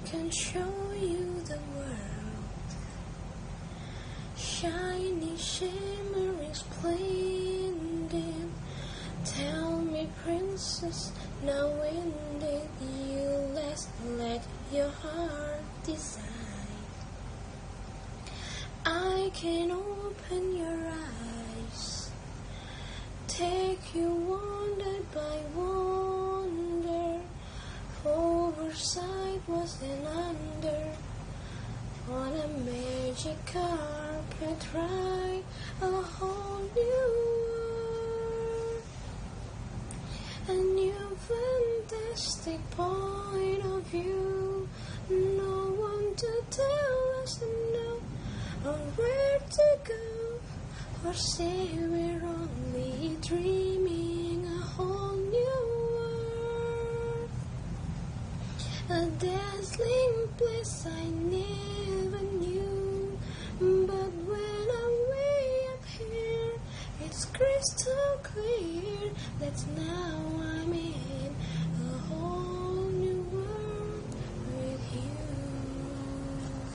can show you the world, shiny, shimmering, splendid. Tell me, princess, now when did you last let your heart decide? I can open your eyes, take you wonder by wonder, oversight was then under, on a magic carpet ride, a whole new world, a new fantastic point of view, no one to tell us no, or where to go, or say we're only dreaming a whole new world, a dazzling place I never knew, but when I'm way up here, it's crystal clear that now I'm in